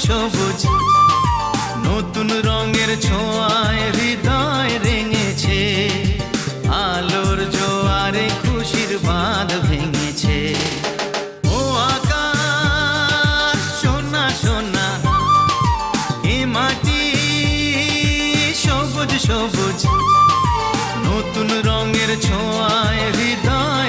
সবুজ নতুন রঙের ছোঁয়ায় হৃদয় রেঙেছে, আলোর জোয়ারে খুশির বাঁধ ভেঙেছে। ও আকাশ সোনা সোনা, এ মাটি সবুজ সবুজ নতুন রঙের ছোঁয়ায় হৃদয়